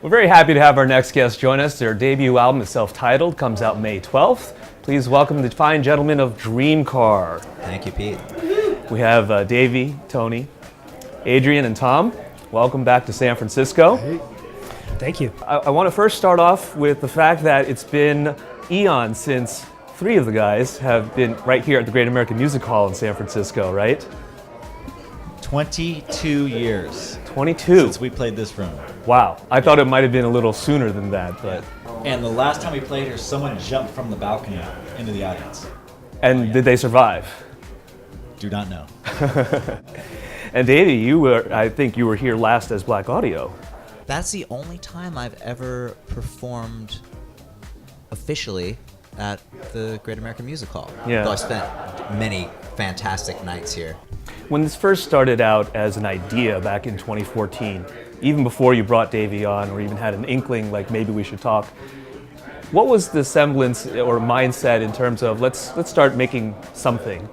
We're very happy to have our next guest join us. Their debut album is self-titled, comes out May 12th. Please welcome the fine gentlemen of Dreamcar. Thank you, Pete. We have Davey, Tony, Adrian, and Tom. Welcome back to San Francisco. Hey. Thank you. I want to first start off with the fact that it's been eons since three of the guys have been right here at the Great American Music Hall in San Francisco, right? 22 years 22. since we played this room. Wow. I thought it might have been a little sooner than that, but... And the last time we played here, someone jumped from the balcony into the audience. And did they survive? Do not know. And Davey, I think you were here last as Black Audio. That's the only time I've ever performed officially at the Great American Music Hall. Yeah. Though I spent many fantastic nights here. When this first started out as an idea back in 2014, even before you brought Davey on or even had an inkling like maybe we should talk, what was the semblance or mindset in terms of let's start making something?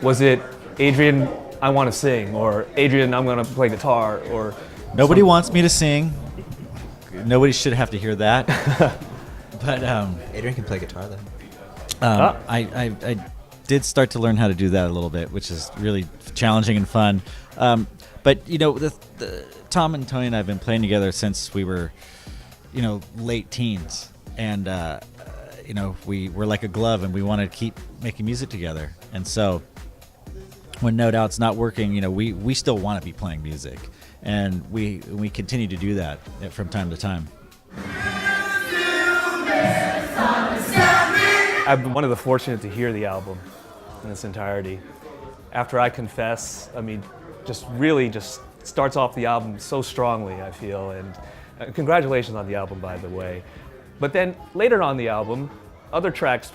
Was it, Adrian, I want to sing, or Adrian, I'm going to play guitar, or... Nobody wants me to sing. Nobody should have to hear that. But Adrian can play guitar though. I did start to learn how to do that a little bit, which is really challenging and fun. But you know, Tom and Tony and I have been playing together since we were, late teens, and we're like a glove, and we want to keep making music together. And so, when No Doubt's not working, we still want to be playing music, and we continue to do that from time to time. I've been one of the fortunate to hear the album in its entirety. After I Confess, just starts off the album so strongly, I feel, and congratulations on the album, by the way. But then later on the album, other tracks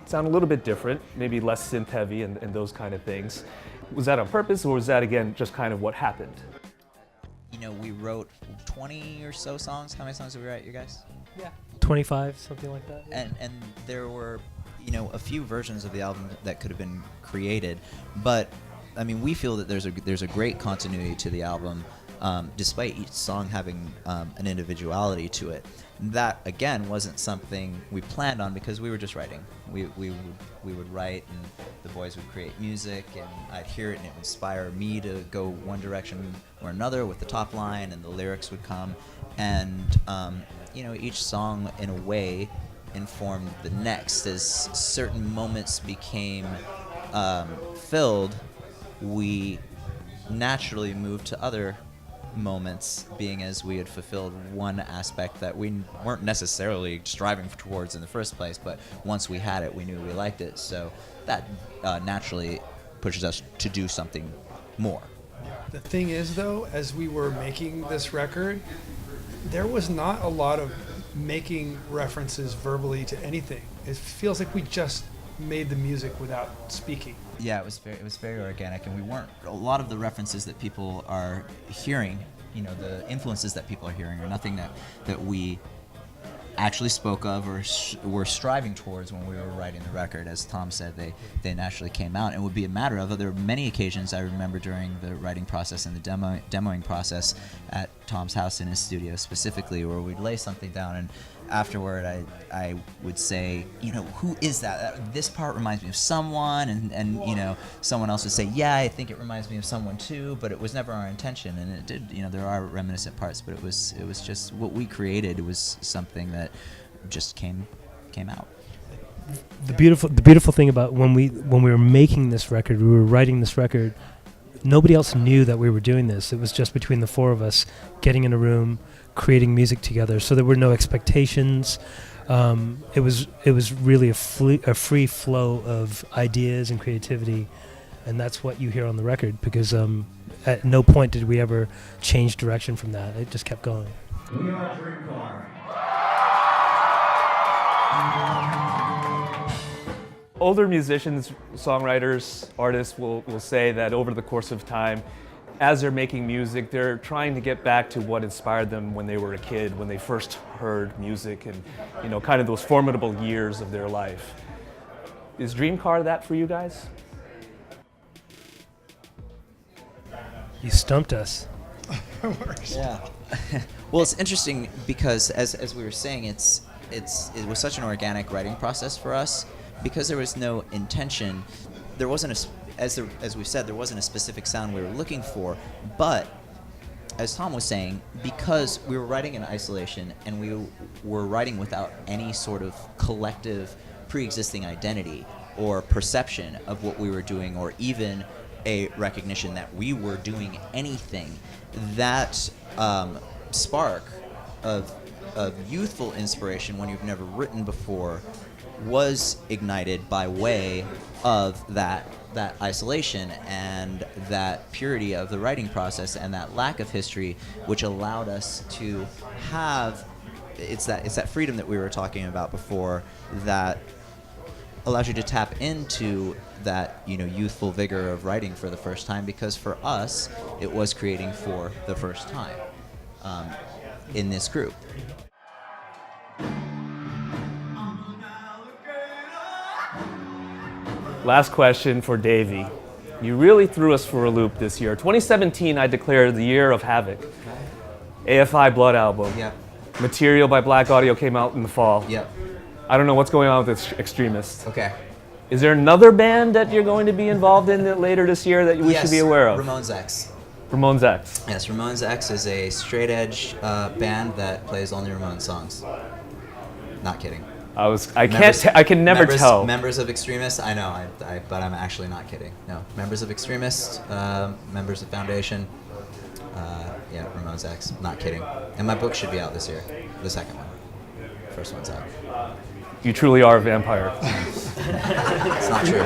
sound a little bit different, maybe less synth heavy and those kind of things. Was that on purpose, or was that, again, just kind of what happened? We wrote 20 or so songs. How many songs did we write, you guys? Yeah. 25, something like that. And there were, a few versions of the album that could have been created, but we feel that there's a great continuity to the album, despite each song having an individuality to it. That again wasn't something we planned on because we were just writing. We would write, and the boys would create music, and I'd hear it, and it would inspire me to go one direction or another with the top line, and the lyrics would come, and each song in a way informed the next. As certain moments became filled, we naturally moved to other moments, being as we had fulfilled one aspect that we weren't necessarily striving towards in the first place, but once we had it, we knew we liked it. So that naturally pushes us to do something more. The thing is, though, as we were making this record, there was not a lot of making references verbally to anything. It feels like we just made the music without speaking. Yeah, it was very organic, and we weren't. A lot of the references that people are hearing, the influences that people are hearing, are nothing that we actually spoke of or were striving towards when we were writing the record. As Tom said, they naturally came out, and would be a matter of. There were many occasions I remember during the writing process and the demoing process at Tom's house in his studio specifically, where we'd lay something down, and afterward I would say, who is that? This part reminds me of someone, and someone else would say, yeah, I think it reminds me of someone too, but it was never our intention, and it did. There are reminiscent parts, but it was just what we created. It was something that just came out. The beautiful thing about when we were making this record, we were writing this record, nobody else knew that we were doing this. It was just between the four of us getting in a room, creating music together. So there were no expectations. It was really a free flow of ideas and creativity, and that's what you hear on the record, because at no point did we ever change direction from that. It just kept going. We are Dreamcar. Older musicians, songwriters, artists will say that over the course of time, as they're making music, they're trying to get back to what inspired them when they were a kid, when they first heard music, and kind of those formidable years of their life. Is Dreamcar that for you guys? You stumped us. Yeah. Well, it's interesting because as we were saying, it was such an organic writing process for us because there was no intention. There wasn't as we've said, there wasn't a specific sound we were looking for, but as Tom was saying, because we were writing in isolation and we were writing without any sort of collective pre-existing identity or perception of what we were doing, or even a recognition that we were doing anything, that spark of youthful inspiration when you've never written before was ignited by way of that isolation and that purity of the writing process and that lack of history, which allowed us to have it's that freedom that we were talking about before that allows you to tap into that youthful vigor of writing for the first time, because for us it was creating for the first time in this group. Last question for Davey. You really threw us for a loop this year. 2017, I declared the year of Havoc. AFI Blood album. Yep. Material by Black Audio came out in the fall. Yep. I don't know what's going on with Extremist. Okay. Is there another band that you're going to be involved in later this year that we should be aware of? Ramones X. Ramones X. Yes, Ramones X is a straight edge band that plays only Ramones songs. Not kidding. I can never tell. Members of Extremist, I know, but I'm actually not kidding. No, members of Extremist, members of Foundation, Ramones X, not kidding. And my book should be out this year, the second one. First one's out. You truly are a vampire. It's not true.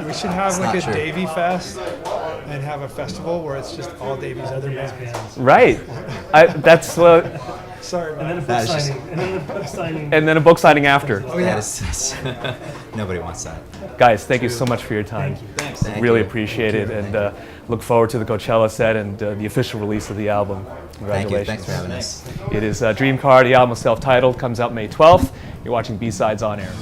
We should have It's like not a true. Davy Fest and have a festival where it's just all Davy's other bands. Right. That's what. Sorry, And then a man. book That is just- signing. And then the book signing. And then a book signing after. Oh, yeah. That is, nobody wants that. Guys, thank you so much for your time. Thank you. Thank Really you. appreciate it, and look forward to the Coachella set and the official release of the album. Thank you. Congratulations. Thanks for having us. It is Dreamcar. The album is self-titled, comes out May 12th. You're watching B-Sides on Air.